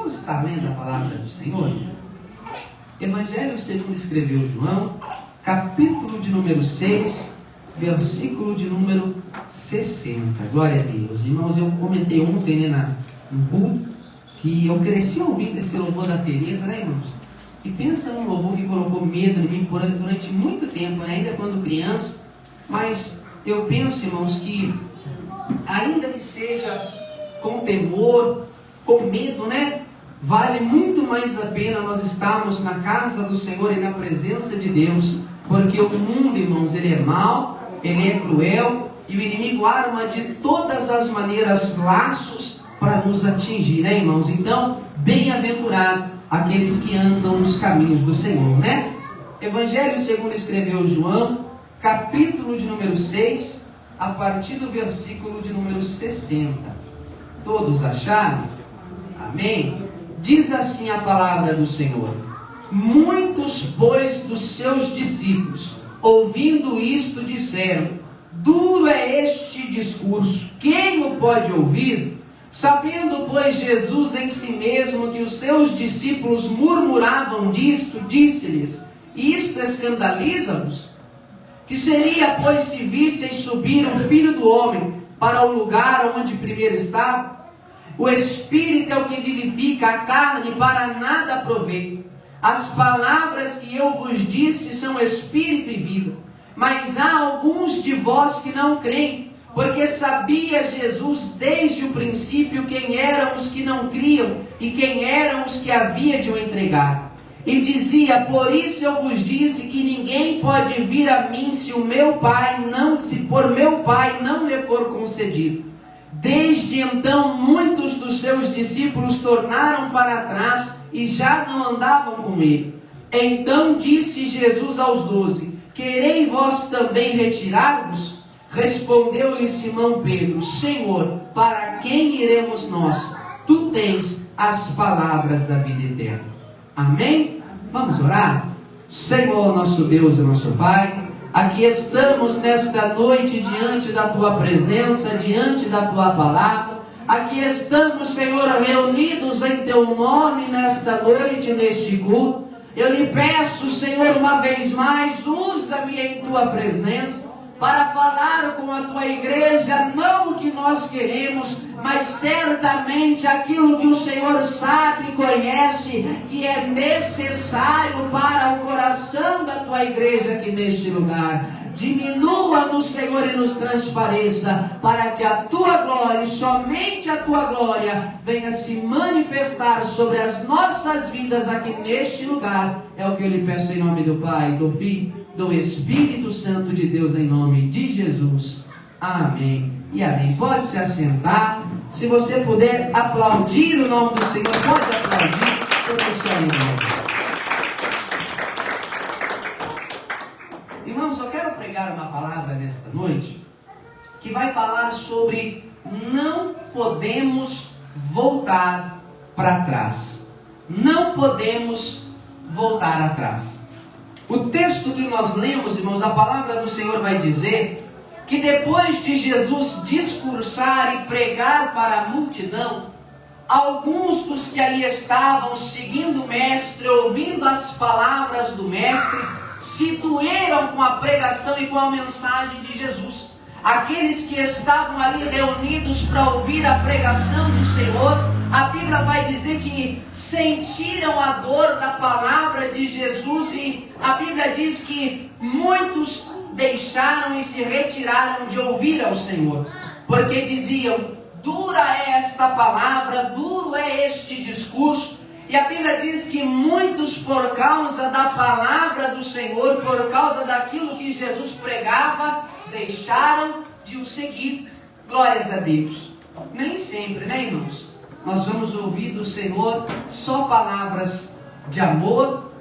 vamos estar lendo a palavra do Senhor? Evangelho segundo escreveu João, capítulo de número 6, versículo de número 60. Glória a Deus. Irmãos, eu comentei ontem, no culto, que eu cresci ouvindo esse louvor da Teresa, né, irmãos? E pensa num louvor que colocou medo em mim durante muito tempo, né? Ainda quando criança. Mas eu penso, irmãos, que ainda que seja com temor, com medo, né? Vale muito mais a pena nós estarmos na casa do Senhor e na presença de Deus, porque o mundo, irmãos, ele é mau, ele é cruel, e o inimigo arma de todas as maneiras laços para nos atingir, né, irmãos? Então, bem-aventurado aqueles que andam nos caminhos do Senhor, né? Evangelho segundo escreveu João, capítulo de número 6, a partir do versículo de número 60. Todos acharam? Amém? Diz assim a palavra do Senhor: muitos, pois, dos seus discípulos, ouvindo isto, disseram: duro é este discurso, quem o pode ouvir? Sabendo, pois, Jesus em si mesmo que os seus discípulos murmuravam disto, disse-lhes: isto escandaliza-vos? Que seria, pois, se visseis subir o Filho do Homem para o lugar onde primeiro estava? O Espírito é o que vivifica, a carne para nada aproveita. As palavras que eu vos disse são Espírito e vida. Mas há alguns de vós que não creem, porque sabia Jesus desde o princípio quem eram os que não criam e quem eram os que havia de o entregar. E dizia: por isso eu vos disse que ninguém pode vir a mim se por meu Pai não lhe for concedido. Desde então muitos dos seus discípulos tornaram para trás e já não andavam com ele. Então disse Jesus aos 12: querei vós também retirar-vos? Respondeu-lhe Simão Pedro: Senhor, para quem iremos nós? Tu tens as palavras da vida eterna. Amém? Vamos orar? Senhor, nosso Deus e nosso Pai, aqui estamos nesta noite diante da Tua presença, diante da Tua palavra. Aqui estamos, Senhor, reunidos em Teu nome nesta noite, neste culto. Eu lhe peço, Senhor, uma vez mais, usa-me em Tua presença para falar com a Tua igreja, não o que nós queremos, mas certamente aquilo que o Senhor sabe e conhece, que é necessário para o coração da Tua igreja aqui neste lugar. Diminua-nos, Senhor, e nos transpareça, para que a Tua glória, e somente a Tua glória, venha se manifestar sobre as nossas vidas aqui neste lugar. É o que eu lhe peço em nome do Pai, do Filho, do Espírito Santo de Deus, em nome de Jesus. Amém e amém. Pode se assentar. Se você puder aplaudir o nome do Senhor, pode aplaudir. Eu deixo aí, irmãos, eu quero pregar uma palavra nesta noite que vai falar sobre não podemos voltar para trás. Não podemos voltar atrás. O texto que nós lemos, irmãos, a palavra do Senhor vai dizer que depois de Jesus discursar e pregar para a multidão, alguns dos que ali estavam seguindo o Mestre, ouvindo as palavras do Mestre, se doeram com a pregação e com a mensagem de Jesus. Aqueles que estavam ali reunidos para ouvir a pregação do Senhor, a Bíblia vai dizer que sentiram a dor da palavra de Jesus, e a Bíblia diz que muitos deixaram e se retiraram de ouvir ao Senhor, porque diziam: dura é esta palavra, duro é este discurso. E a Bíblia diz que muitos, por causa da palavra do Senhor, por causa daquilo que Jesus pregava, deixaram de o seguir. Glórias a Deus. Nem sempre, né, irmãos? Nós vamos ouvir do Senhor só palavras de amor.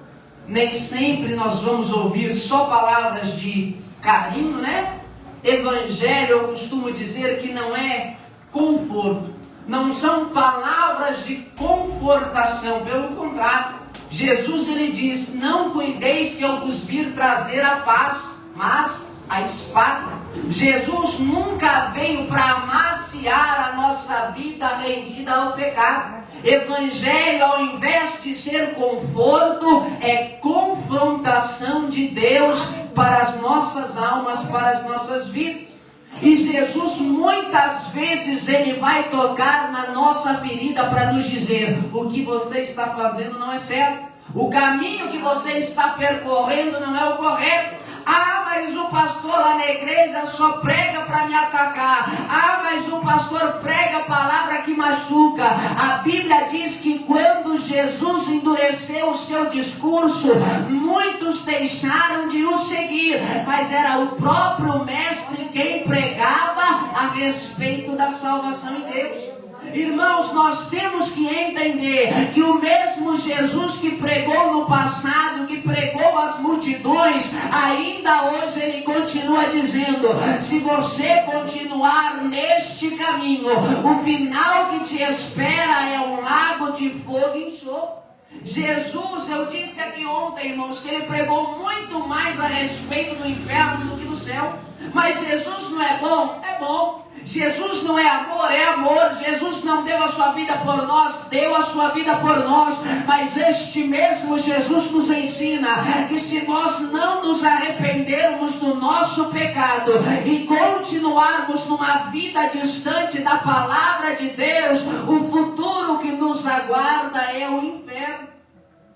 Nem sempre nós vamos ouvir só palavras de carinho, né? Evangelho, eu costumo dizer que não é conforto. Não são palavras de confortação, pelo contrário. Jesus, ele diz: não cuideis que eu vos vir trazer a paz, mas a espada. Jesus nunca veio para amaciar a nossa vida rendida ao pecado. Evangelho, ao invés de ser conforto, é confrontação de Deus para as nossas almas, para as nossas vidas. E Jesus muitas vezes ele vai tocar na nossa ferida para nos dizer: o que você está fazendo não é certo, o caminho que você está percorrendo não é o correto. Ah, mas o pastor lá na igreja só prega para me atacar. Ah, mas o pastor prega a palavra que machuca. A Bíblia diz que quando Jesus endureceu o seu discurso, muitos deixaram de o seguir, mas era o próprio mestre quem pregava a respeito da salvação em Deus. Irmãos, nós temos que entender que o mesmo Jesus que pregou no passado, que pregou às multidões, ainda hoje ele continua dizendo: se você continuar neste caminho, o final que te espera é um lago de fogo e enxofre. Jesus, eu disse aqui ontem, irmãos, que ele pregou muito mais a respeito do inferno do que do céu. Mas Jesus não é bom? É bom. Jesus não é amor? É amor. Jesus não deu a sua vida por nós? Deu a sua vida por nós. Mas este mesmo Jesus nos ensina que se nós não nos arrependermos do nosso pecado e continuarmos numa vida distante da palavra de Deus, o futuro que nos aguarda é o inferno.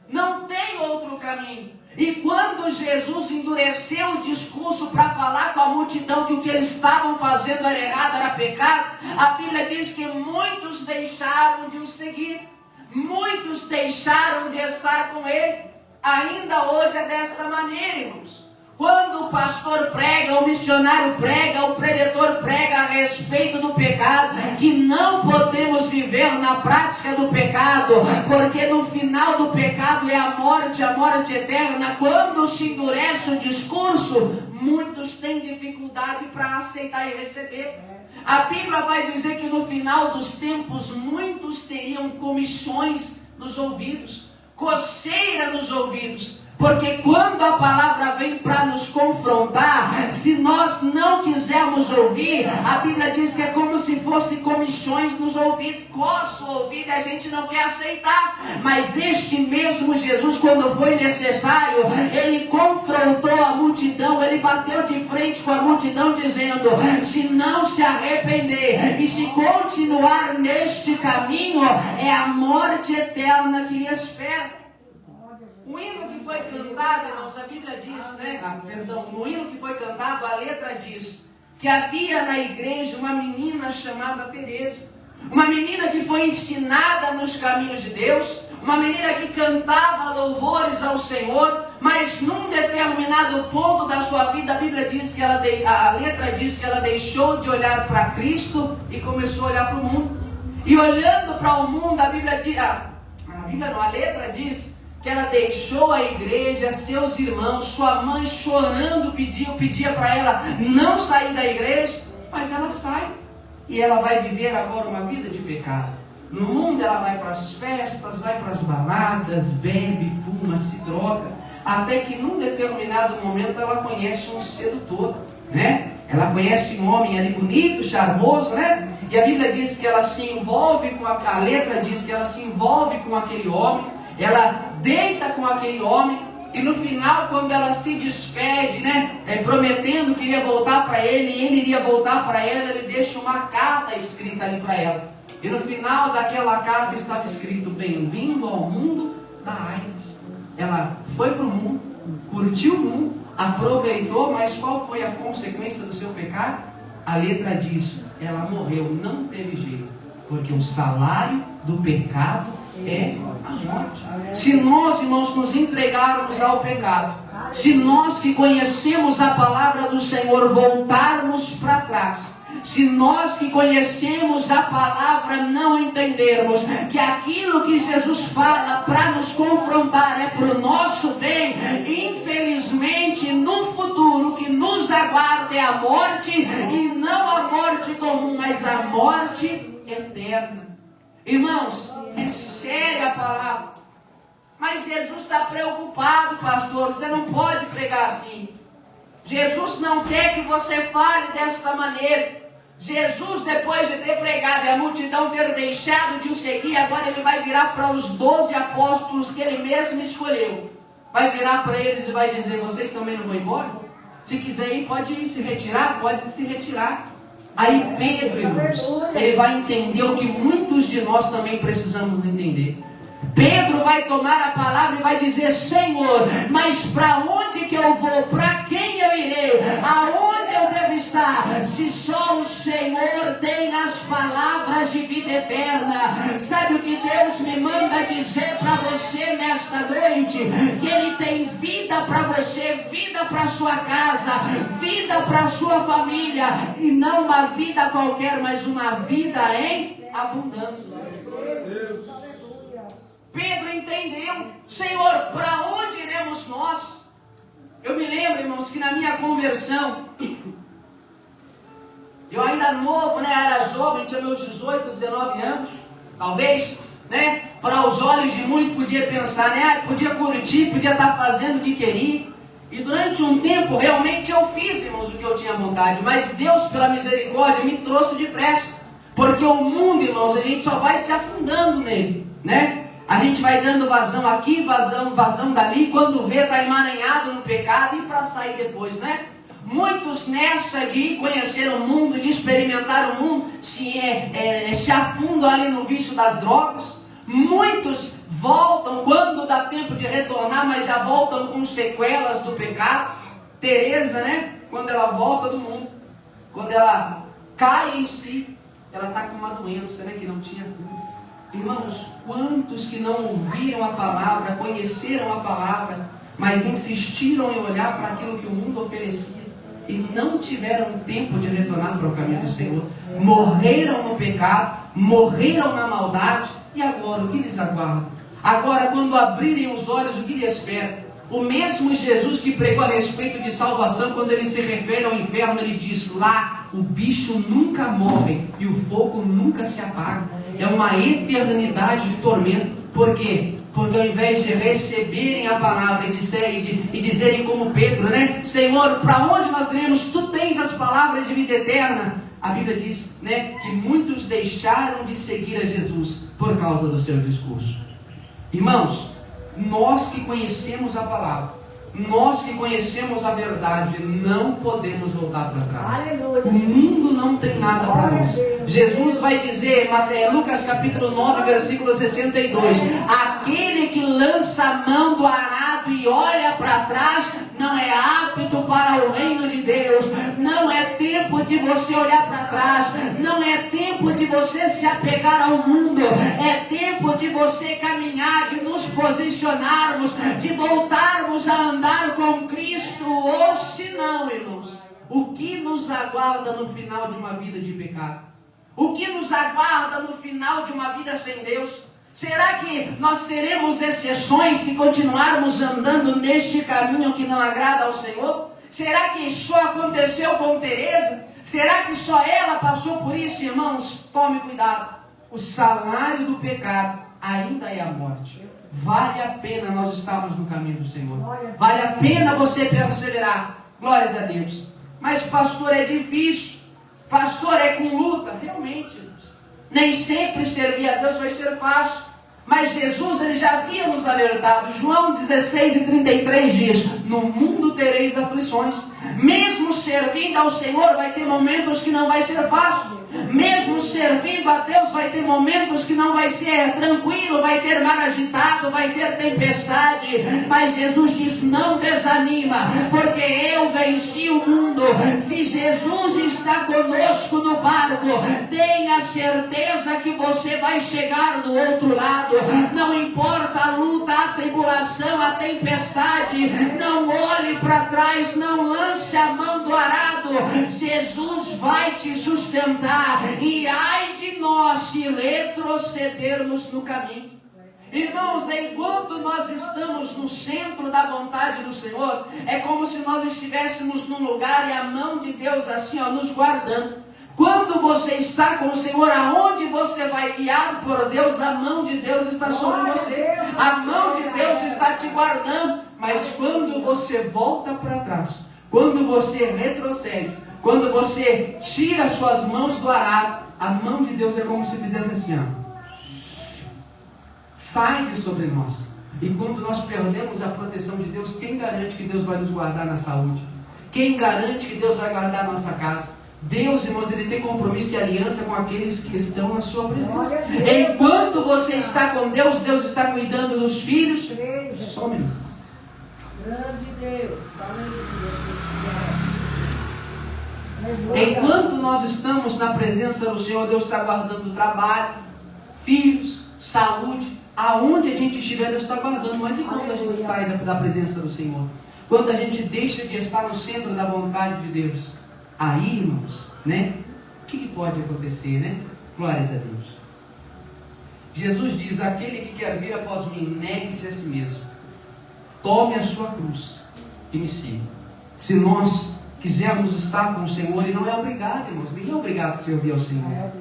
Não tem outro caminho. E quando Jesus endureceu o discurso para falar com a multidão que o que eles estavam fazendo era errado, era pecado, a Bíblia diz que muitos deixaram de o seguir, muitos deixaram de estar com ele. Ainda hoje é desta maneira, irmãos. Quando o pastor prega, o missionário prega, o pregador prega a respeito do pecado, que não podemos viver na prática do pecado, porque no final do pecado é a morte eterna. Quando se endurece o discurso, muitos têm dificuldade para aceitar e receber. A Bíblia vai dizer que no final dos tempos, muitos teriam comichões nos ouvidos, coceira nos ouvidos. Porque quando a palavra vem para nos confrontar, se nós não quisermos ouvir, a Bíblia diz que é como se fosse comichões nos ouvidos, coça o ouvido e a gente não quer aceitar. Mas este mesmo Jesus, quando foi necessário, ele confrontou a multidão, ele bateu de frente com a multidão dizendo: se não se arrepender e se continuar neste caminho, é a morte eterna que lhe espera. O hino que foi cantado, irmãos, a Bíblia diz, no hino que foi cantado, a letra diz que havia na igreja uma menina chamada Teresa, uma menina que foi ensinada nos caminhos de Deus, uma menina que cantava louvores ao Senhor, mas num determinado ponto da sua vida, a Bíblia diz que a letra diz que ela deixou de olhar para Cristo e começou a olhar para o mundo. E olhando para o mundo, a letra diz que ela deixou a igreja, seus irmãos, sua mãe chorando, pedia para ela não sair da igreja, mas ela sai, e ela vai viver agora uma vida de pecado. No mundo ela vai para as festas, vai para as baladas, bebe, fuma, se droga, até que num determinado momento ela conhece um sedutor, né? Ela conhece um homem ali bonito, charmoso, né? E a Bíblia diz que ela se envolve com a letra diz que ela se envolve com aquele homem, ela deita com aquele homem, e no final, quando ela se despede, prometendo que iria voltar para ele, e ele iria voltar para ela, ele deixa uma carta escrita ali para ela. E no final daquela carta estava escrito: bem-vindo ao mundo da AIDS. Ela foi para o mundo, curtiu o mundo, aproveitou, mas qual foi a consequência do seu pecado? A letra diz: ela morreu, não teve jeito, porque o salário do pecado é a morte. Se nós, irmãos, nos entregarmos ao pecado, se nós que conhecemos a palavra do Senhor voltarmos para trás, se nós que conhecemos a palavra não entendermos que aquilo que Jesus fala para nos confrontar é para o nosso bem, infelizmente no futuro que nos aguarda é a morte, e não a morte comum, mas a morte eterna. Irmãos, é séria a palavra. Mas Jesus está preocupado, pastor. Você não pode pregar assim. Jesus não quer que você fale desta maneira. Jesus, depois de ter pregado e a multidão ter deixado de o seguir, agora ele vai virar para os 12 apóstolos que ele mesmo escolheu. Vai virar para eles e vai dizer: vocês também não vão embora? Se quiser ir, pode ir se retirar, pode se retirar. Aí Pedro, irmãos, ele vai entender o que muitos de nós também precisamos entender. Pedro vai tomar a palavra e vai dizer: Senhor, mas para onde que eu vou? Para quem eu irei? Aonde eu devo estar? Se só o Senhor tem as palavras de vida eterna. Sabe o que Deus me manda dizer para você nesta noite? Que Ele tem vida para você, vida para sua casa, vida para sua família, e não uma vida qualquer, mas uma vida em abundância. Pedro entendeu: Senhor, para onde iremos nós? Eu me lembro, irmãos, que na minha conversão, eu ainda novo, era jovem, tinha meus 18, 19 anos, talvez, para os olhos de muitos podia pensar, podia curtir, podia estar fazendo o que queria. E durante um tempo, realmente eu fiz, irmãos, o que eu tinha vontade, mas Deus, pela misericórdia, me trouxe depressa, porque o mundo, irmãos, a gente só vai se afundando nele, A gente vai dando vazão aqui, vazão dali, quando vê, está emaranhado no pecado, e para sair depois, Muitos nessa de conhecer o mundo, de experimentar o mundo, se afundam ali no vício das drogas. Muitos voltam quando dá tempo de retornar, mas já voltam com sequelas do pecado. Teresa, quando ela volta do mundo, quando ela cai em si, ela está com uma doença, que não tinha cura. Irmãos, quantos que não ouviram a palavra, conheceram a palavra, mas insistiram em olhar para aquilo que o mundo oferecia e não tiveram tempo de retornar para o caminho do Senhor, morreram no pecado, morreram na maldade, e agora o que lhes aguarda? Agora, quando abrirem os olhos, o que lhes espera? O mesmo Jesus que pregou a respeito de salvação, quando ele se refere ao inferno, ele diz: lá o bicho nunca morre e o fogo nunca se apaga. É uma eternidade de tormento. Por quê? Porque ao invés de receberem a palavra e dizerem como Pedro, Senhor, para onde nós iremos? Tu tens as palavras de vida eterna. A Bíblia diz, que muitos deixaram de seguir a Jesus por causa do seu discurso. Irmãos, nós que conhecemos a palavra, nós que conhecemos a verdade, não podemos voltar para trás. Aleluia. O mundo não tem nada para nós. Jesus vai dizer, Lucas capítulo 9, versículo 62, aquele que lança a mão do arado e olha para trás, não é apto para o reino de Deus. Não é tempo de você olhar para trás, não é tempo de você se apegar ao mundo, é tempo de você caminhar, de nos posicionarmos, de voltarmos a andar com Cristo. Ou se não, irmãos, o que nos aguarda no final de uma vida de pecado? O que nos aguarda no final de uma vida sem Deus? Será que nós teremos exceções se continuarmos andando neste caminho que não agrada ao Senhor? Será que só aconteceu com Teresa? Será que só ela passou por isso, irmãos? Tome cuidado. O salário do pecado ainda é a morte. Vale a pena nós estarmos no caminho do Senhor. Vale a pena você perseverar. Glórias a Deus. Mas pastor, é difícil. Pastor, é com luta. Realmente, nem sempre servir a Deus vai ser fácil. Mas Jesus, ele já havia nos alertado. João 16:33 diz: no mundo tereis aflições. Mesmo servindo ao Senhor, vai ter momentos que não vai ser fácil. Mesmo servindo a Deus, vai ter momentos que não vai ser tranquilo, vai ter mar agitado, vai ter tempestade. Mas Jesus diz: não desanima, porque eu venci o mundo. Se Jesus está conosco no barco, tenha certeza que você vai chegar do outro lado. Não importa a luta, a tribulação, a tempestade, não olhe para trás, não lance a mão do arado. Jesus vai te sustentar. E ai de nós se retrocedermos no caminho. Irmãos, enquanto nós estamos no centro da vontade do Senhor, é como se nós estivéssemos num lugar e a mão de Deus assim, nos guardando. Quando você está com o Senhor, aonde você vai guiado por Deus, a mão de Deus está sobre você. A mão de Deus está te guardando. Mas quando você volta para trás, quando você retrocede, Quando você tira as suas mãos do arado, a mão de Deus é como se fizesse assim, ó. Sai de sobre nós. E quando nós perdemos a proteção de Deus, quem garante que Deus vai nos guardar na saúde? Quem garante que Deus vai guardar a nossa casa? Deus, irmãos, Ele tem compromisso e aliança com aqueles que estão na sua presença. Enquanto você está com Deus, Deus está cuidando dos filhos. Só um minuto. Grande Deus. Enquanto nós estamos na presença do Senhor, Deus está guardando o trabalho, filhos, saúde. Aonde a gente estiver, Deus está guardando. Mas e quando a gente sai da presença do Senhor? Quando a gente deixa de estar no centro da vontade de Deus? Aí, irmãos, né? O que pode acontecer, né? Glórias a Deus. Jesus diz: aquele que quer vir após mim, negue-se a si mesmo. Tome a sua cruz e me siga. Se nós quisermos estar com o Senhor, e não é obrigado, irmãos. Ninguém é obrigado a servir ao Senhor.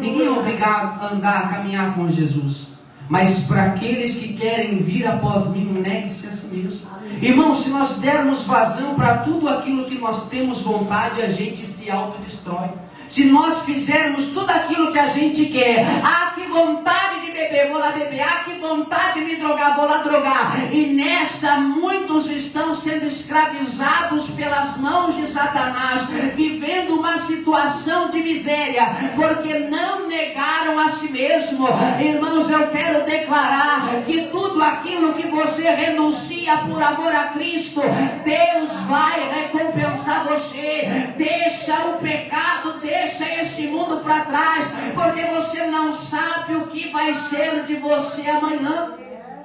Ninguém é obrigado a andar, a caminhar com Jesus. Mas para aqueles que querem vir após mim, negue-se a si mesmo. Irmãos, se nós dermos vazão para tudo aquilo que nós temos vontade, a gente se autodestrói. Se nós fizermos tudo aquilo que a gente quer, que vontade de beber, vou lá beber, que vontade de me drogar, vou lá drogar. E nessa muitos estão sendo escravizados pelas mãos de Satanás, vivendo uma situação de miséria, porque não negaram a si mesmo. Irmãos, eu quero declarar que tudo aquilo que você renuncia por amor a Cristo, Deus vai recompensar você. Deixa o pecado, deixa esse mundo para trás, porque você não sabe o que vai ser de você amanhã.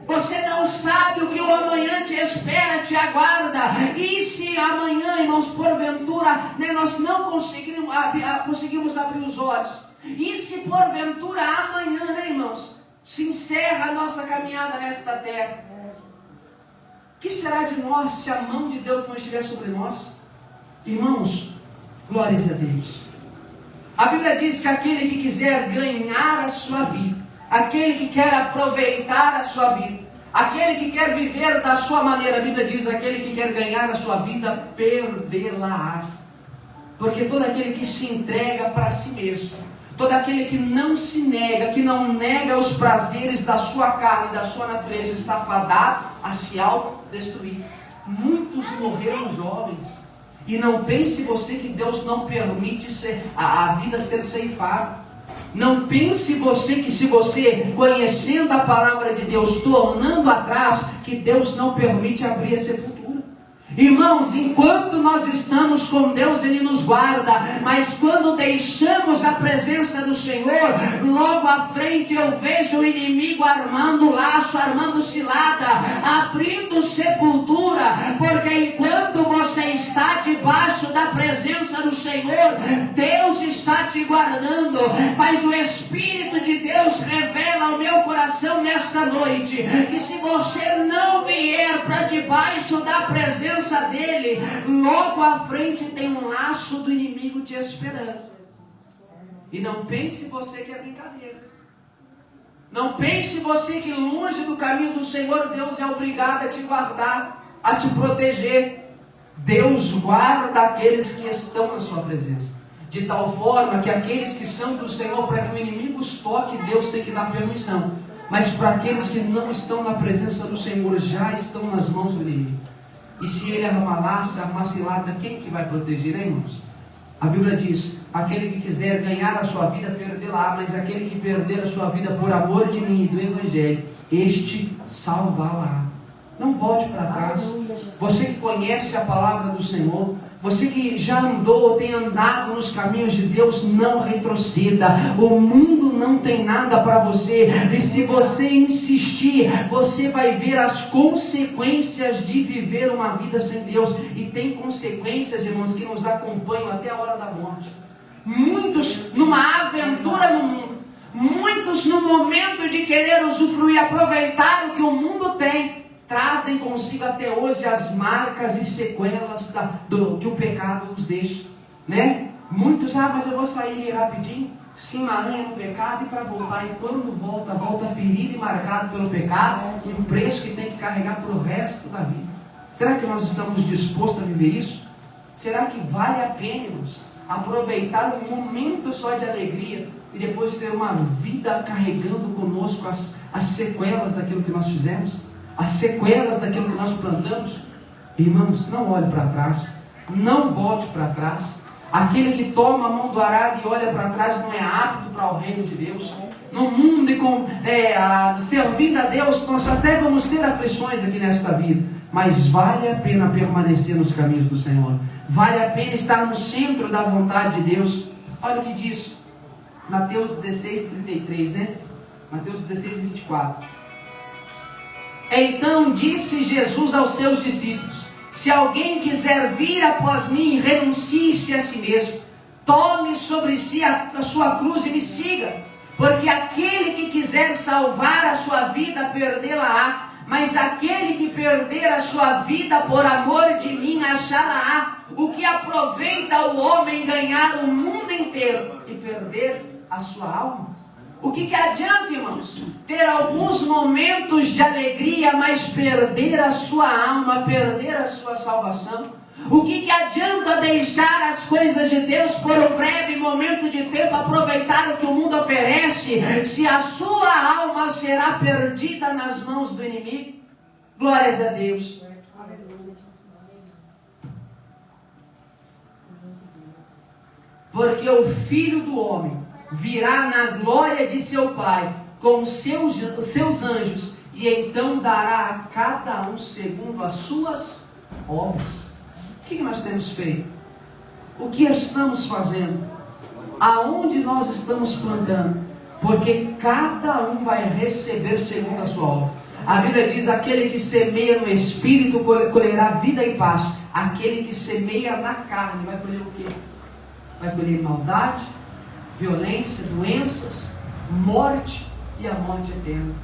Você não sabe o que o amanhã te espera, te aguarda. E se amanhã, irmãos, porventura, nós não conseguimos abrir os olhos, e se porventura amanhã, irmãos, se encerra a nossa caminhada nesta terra, o que será de nós se a mão de Deus não estiver sobre nós? Irmãos, glórias a Deus. A Bíblia diz que aquele que quiser ganhar a sua vida, aquele que quer aproveitar a sua vida, aquele que quer viver da sua maneira, a Bíblia diz, aquele que quer ganhar a sua vida, perdê-la-á. Porque todo aquele que se entrega para si mesmo, todo aquele que não se nega, que não nega os prazeres da sua carne, da sua natureza, está fadado a se autodestruir. Muitos morreram jovens. E não pense você que Deus não permite a vida ser ceifada. Não pense você que se você, conhecendo a palavra de Deus, tornando atrás, que Deus não permite abrir a sepultura. Irmãos, enquanto nós estamos com Deus, Ele nos guarda. Mas quando deixamos a presença do Senhor, logo à frente eu vejo o inimigo armando laço, armando cilada, abrindo sepultura. Porque enquanto você está debaixo da presença do Senhor, Deus está te guardando. Mas o Espírito de Deus revela ao meu coração nesta noite, que se você não vier para debaixo da presença dele, logo à frente tem um laço do inimigo te esperando. E não pense você que é brincadeira. Não pense você que longe do caminho do Senhor, Deus é obrigado a te guardar, a te proteger. Deus guarda aqueles que estão na sua presença, de tal forma que aqueles que são do Senhor, para que o inimigo os toque, Deus tem que dar permissão. Mas para aqueles que não estão na presença do Senhor, já estão nas mãos do inimigo. E se ele armar laço, armar cilada, quem que vai proteger, irmãos? A Bíblia diz: aquele que quiser ganhar a sua vida, perdê-la, mas aquele que perder a sua vida por amor de mim e do Evangelho, este salvá-la. Não volte para trás. Você que conhece a palavra do Senhor, você que já andou ou tem andado nos caminhos de Deus, não retroceda. O mundo não tem nada para você. E se você insistir, você vai ver as consequências de viver uma vida sem Deus. E tem consequências, irmãos, que nos acompanham até a hora da morte. Muitos numa aventura no mundo, muitos no momento de querer usufruir, aproveitar o que o mundo tem, trazem consigo até hoje as marcas e sequelas que o pecado nos deixa, né? Muitos, mas eu vou sair rapidinho, se emaranha no pecado e para voltar, e quando volta ferido e marcado pelo pecado, um preço que tem que carregar para o resto da vida. Será que nós estamos dispostos a viver isso? Será que vale a pena, irmãos, aproveitar um momento só de alegria e depois ter uma vida carregando conosco as sequelas daquilo que nós fizemos? As sequelas daquilo que nós plantamos? Irmãos, não olhe para trás, não volte para trás. Aquele que toma a mão do arado e olha para trás não é apto para o reino de Deus. No mundo e servindo a Deus, nós até vamos ter aflições aqui nesta vida, mas vale a pena permanecer nos caminhos do Senhor. Vale a pena estar no centro da vontade de Deus. Olha o que diz Mateus 16, 33, né? Mateus 16, 24. Então disse Jesus aos seus discípulos: se alguém quiser vir após mim, renuncie-se a si mesmo, tome sobre si a sua cruz e me siga. Porque aquele que quiser salvar a sua vida, perdê-la-á. Mas aquele que perder a sua vida por amor de mim, achá-la-á. O que aproveita o homem ganhar o mundo inteiro e perder a sua alma? O que adianta, irmãos, ter alguns momentos de alegria, mas perder a sua alma, perder a sua salvação? O que adianta deixar as coisas de Deus por um breve momento de tempo, aproveitar o que o mundo oferece, se a sua alma será perdida nas mãos do inimigo? Glórias a Deus. Porque o Filho do Homem virá na glória de seu Pai com os seus anjos, e então dará a cada um segundo as suas obras. O que nós temos feito? O que estamos fazendo? Aonde nós estamos plantando? Porque cada um vai receber segundo a sua obra. A Bíblia diz: aquele que semeia no Espírito colherá vida e paz. Aquele que semeia na carne vai colher o quê? Vai colher maldade, violência, doenças, morte e a morte eterna.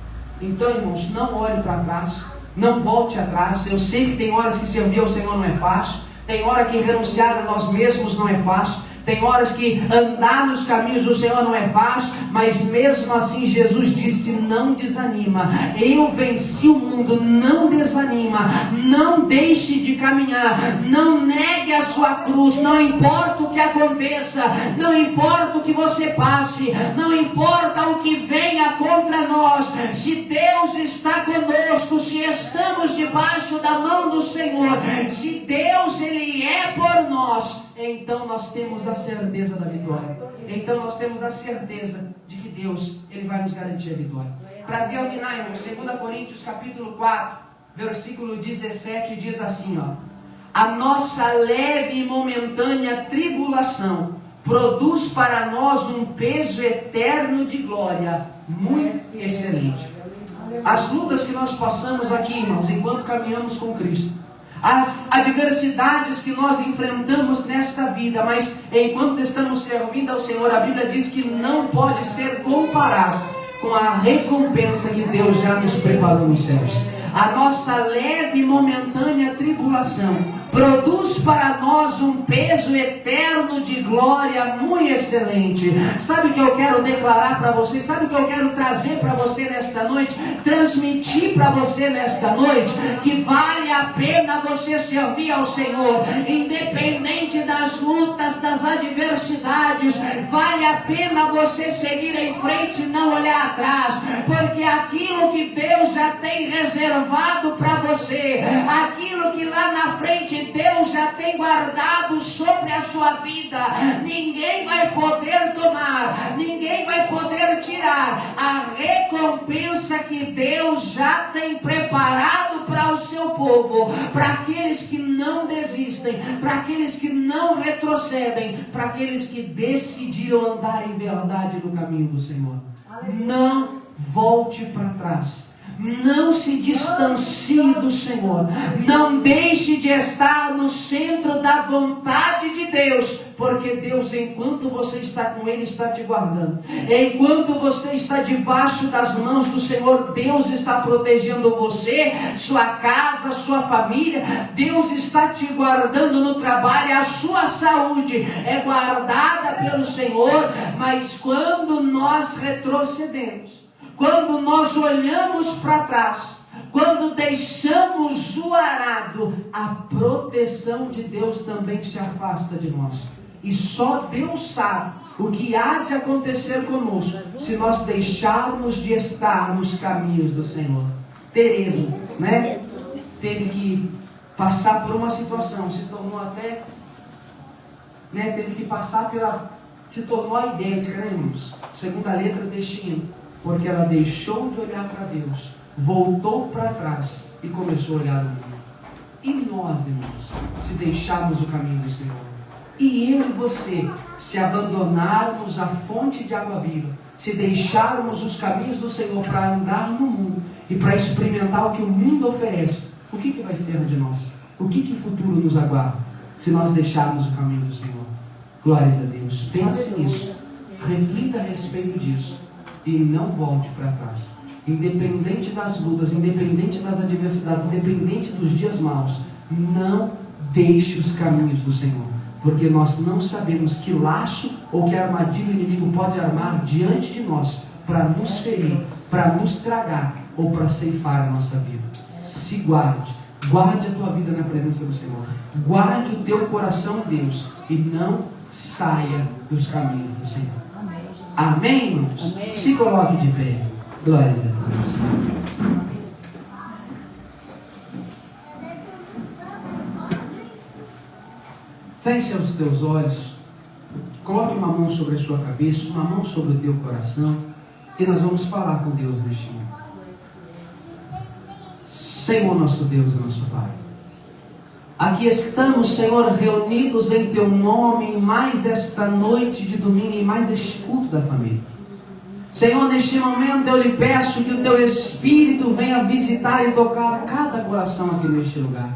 Então, irmãos, não olhe para trás, não volte atrás. Eu sei que tem horas que servir ao Senhor não é fácil, tem hora que renunciar a nós mesmos não é fácil, tem horas que andar nos caminhos do Senhor não é fácil, mas mesmo assim Jesus disse: não desanima, eu venci o mundo, não desanima, não deixe de caminhar, não negue a sua cruz, não importa o que aconteça, não importa o que você passe, não importa o que venha contra nós, se Deus está conosco, se estamos debaixo da mão do Senhor, se Deus Ele é por nós, então nós temos a certeza da vitória. Então nós temos a certeza de que Deus, Ele vai nos garantir a vitória. Para terminar, irmãos, 2 Coríntios capítulo 4, versículo 17, diz assim, ó: a nossa leve e momentânea tribulação produz para nós um peso eterno de glória muito excelente. As lutas que nós passamos aqui, irmãos, enquanto caminhamos com Cristo, as adversidades que nós enfrentamos nesta vida, mas enquanto estamos servindo ao Senhor, a Bíblia diz que não pode ser comparado com a recompensa que Deus já nos preparou nos céus. A nossa leve e momentânea tribulação produz para nós um peso eterno de glória muito excelente. Sabe o que eu quero declarar para você? Sabe o que eu quero trazer para você nesta noite? Transmitir para você nesta noite? Que vale a pena você servir ao Senhor, independente das lutas, das adversidades. Vale a pena você seguir em frente e não olhar atrás, porque aquilo que Deus já tem reservado para você, aquilo que lá na frente Deus já tem guardado sobre a sua vida, ninguém vai poder tomar, ninguém vai poder tirar a recompensa que Deus já tem preparado para o seu povo, para aqueles que não desistem, para aqueles que não retrocedem, para aqueles que decidiram andar em verdade no caminho do Senhor. Não volte para trás. Não se distancie do Senhor. Não deixe de estar no centro da vontade de Deus, porque Deus, enquanto você está com Ele, está te guardando. Enquanto você está debaixo das mãos do Senhor, Deus está protegendo você, sua casa, sua família. Deus está te guardando no trabalho. A sua saúde é guardada pelo Senhor. Mas quando nós retrocedemos, quando nós olhamos para trás, Quando deixamos o arado, a proteção de Deus também se afasta de nós. E só Deus sabe o que há de acontecer conosco se nós deixarmos de estar nos caminhos do Senhor. Teresa, né? Teve que passar por uma situação, se tornou até, né? Teve que passar se tornou idêntica, né, irmãos? Segunda letra deste hino, porque ela deixou de olhar para Deus, voltou para trás e começou a olhar o mundo. E nós, irmãos, se deixarmos o caminho do Senhor, e eu e você, se abandonarmos a fonte de água viva, se deixarmos os caminhos do Senhor para andar no mundo e para experimentar o que o mundo oferece, o que vai ser de nós? O que futuro nos aguarda se nós deixarmos o caminho do Senhor? Glórias a Deus. Pense nisso, reflita a respeito disso e não volte para trás. Independente das lutas, independente das adversidades, independente dos dias maus, não deixe os caminhos do Senhor, porque nós não sabemos que laço ou que armadilha o inimigo pode armar diante de nós para nos ferir, para nos tragar ou para ceifar a nossa vida. Se guarde a tua vida na presença do Senhor, guarde o teu coração em Deus e não saia dos caminhos do Senhor. Amém, irmãos? Amém. Se coloque de pé. Glórias a Deus. Feche os teus olhos, coloque uma mão sobre a sua cabeça, uma mão sobre o teu coração, e nós vamos falar com Deus neste momento. Senhor nosso Deus e nosso Pai, aqui estamos, Senhor, reunidos em Teu nome, em mais esta noite de domingo, em mais este culto da família. Senhor, neste momento eu lhe peço que o Teu Espírito venha visitar e tocar cada coração aqui neste lugar.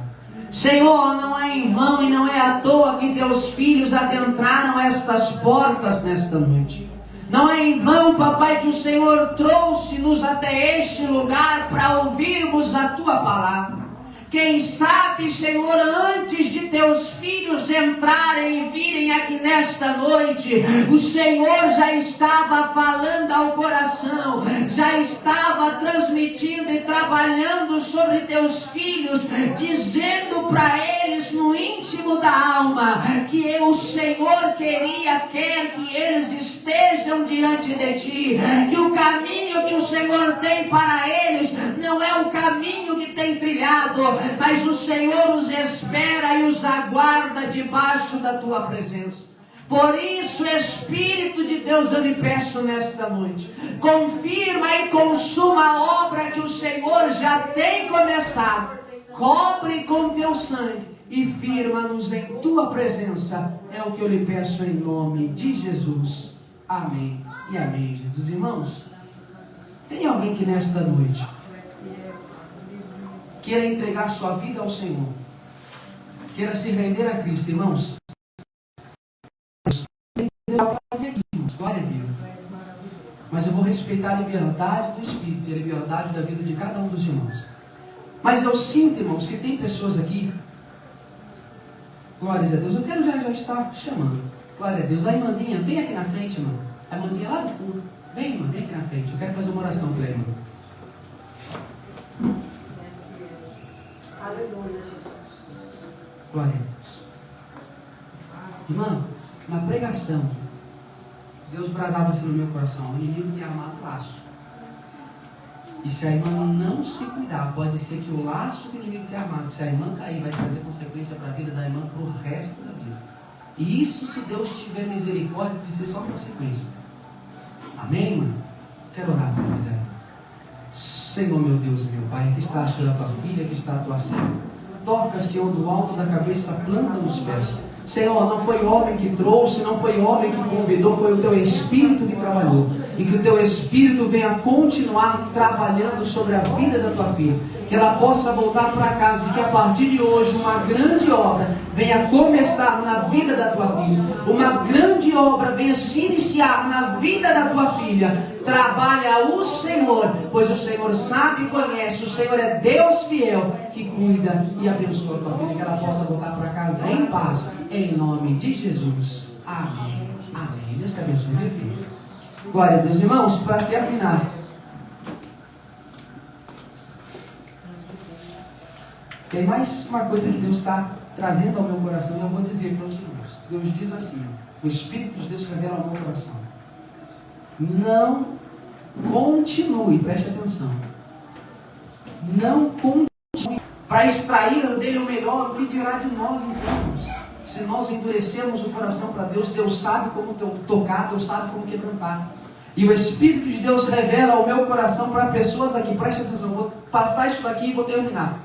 Senhor, não é em vão e não é à toa que Teus filhos adentraram estas portas nesta noite. Não é em vão, papai, que o Senhor trouxe-nos até este lugar para ouvirmos a Tua palavra. Quem sabe, Senhor, antes de Teus filhos entrarem e virem aqui nesta noite, o Senhor já estava falando ao coração, já estava transmitindo e trabalhando sobre Teus filhos, dizendo para eles no íntimo da alma que o Senhor quer que eles estejam diante de Ti, que o caminho que o Senhor tem para eles não é o caminho que tem trilhado, mas o Senhor os espera e os aguarda debaixo da Tua presença. Por isso, Espírito de Deus, eu lhe peço nesta noite, confirma e consuma a obra que o Senhor já tem começado. Cobre com Teu sangue e firma-nos em Tua presença. É o que eu lhe peço em nome de Jesus. Amém e amém, Jesus. Irmãos, tem alguém que nesta noite queira entregar sua vida ao Senhor, queira se render a Cristo, irmãos? Glória a Deus. Mas eu vou respeitar a liberdade do Espírito e a liberdade da vida de cada um dos irmãos. Mas eu sinto, irmãos, que tem pessoas aqui, glórias a Deus, eu quero já estar chamando, glória a Deus. A irmãzinha, vem aqui na frente, irmão. A irmãzinha lá do fundo, vem, irmã, vem aqui na frente, eu quero fazer uma oração pela irmã. Aleluia, Jesus. Glória a Deus. Irmã, na pregação, Deus bradava assim no meu coração: o inimigo tem armado laço. E se a irmã não se cuidar, pode ser que o laço que o inimigo tem armado, se a irmã cair, vai trazer consequência para a vida da irmã para o resto da vida. E isso, se Deus tiver misericórdia, precisa ser só consequência. Amém, irmã? Quero orar pela vida dela. Senhor, meu Deus e meu Pai, que está sobre a tua filha, que está a tua serva. Toca, Senhor, do alto da cabeça, planta nos pés. Senhor, não foi homem que trouxe, não foi homem que convidou, foi o Teu Espírito que trabalhou. E que o Teu Espírito venha continuar trabalhando sobre a vida da tua filha. Que ela possa voltar para casa e que a partir de hoje uma grande obra venha começar na vida da tua filha. Uma grande obra venha se iniciar na vida da tua filha. Trabalha o Senhor, pois o Senhor sabe e conhece. O Senhor é Deus fiel que cuida e abençoa a tua vida. Que ela possa voltar para casa em paz, em nome de Jesus. Amém. Amém. Deus te abençoe, meu filho. Glória a Deus, irmãos. Para terminar, Tem mais uma coisa que Deus está trazendo ao meu coração e eu vou dizer para os irmãos. Deus diz assim, o Espírito de Deus revela ao meu coração. Não continue, preste atenção. Não continue para extrair dele o melhor, o que dirá de nós então? Se nós endurecermos o coração para Deus, Deus sabe como tocar, Deus sabe como quebrantar. E o Espírito de Deus revela ao meu coração para pessoas aqui, preste atenção, vou passar isso daqui e vou terminar.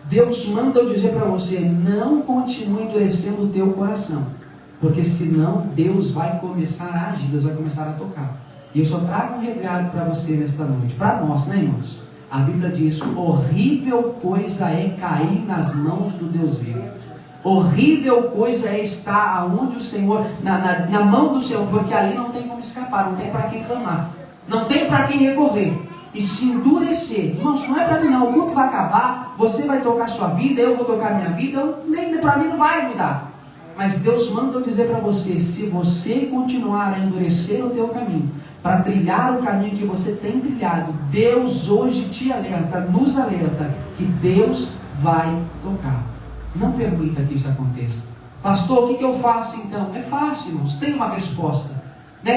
Deus manda eu dizer para você, não continue endurecendo o teu coração, porque senão Deus vai começar a agir, Deus vai começar a tocar. E eu só trago um regalo para você nesta noite, para nós, né, irmãos? A Bíblia diz, horrível coisa é cair nas mãos do Deus vivo. Horrível coisa é estar aonde o Senhor, na mão do Senhor, porque ali não tem como escapar, não tem para quem clamar, não tem para quem recorrer. E se endurecer, irmãos, não é para mim não, o culto vai acabar, você vai tocar sua vida, eu vou tocar minha vida, nem para mim não vai mudar. Mas Deus manda eu dizer para você, se você continuar a endurecer o teu caminho, para trilhar o caminho que você tem trilhado, Deus hoje te alerta, nos alerta, que Deus vai tocar. Não permita que isso aconteça. Pastor, o que eu faço então? É fácil, irmãos, tem uma resposta.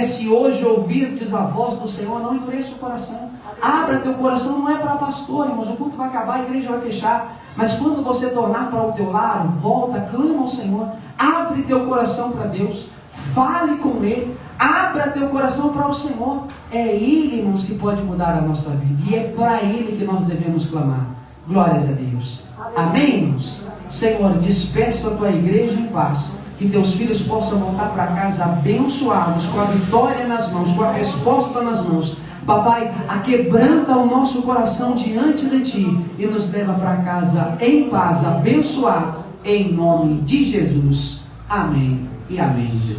Se hoje ouvirdes a voz do Senhor, não endureça o coração. Abra teu coração, não é para pastor, irmãos, o culto vai acabar, a igreja vai fechar. Mas quando você tornar para o teu lar, volta, clama ao Senhor, abre teu coração para Deus, fale com Ele, abra teu coração para o Senhor. É Ele, irmãos, que pode mudar a nossa vida. E é para Ele que nós devemos clamar. Glórias a Deus. Amém, irmãos? Senhor, despeça a tua igreja em paz. Que teus filhos possam voltar para casa abençoados, com a vitória nas mãos, com a resposta nas mãos. Papai, aquebranta o nosso coração diante de Ti e nos leva para casa em paz, abençoado, em nome de Jesus. Amém e amém, Jesus.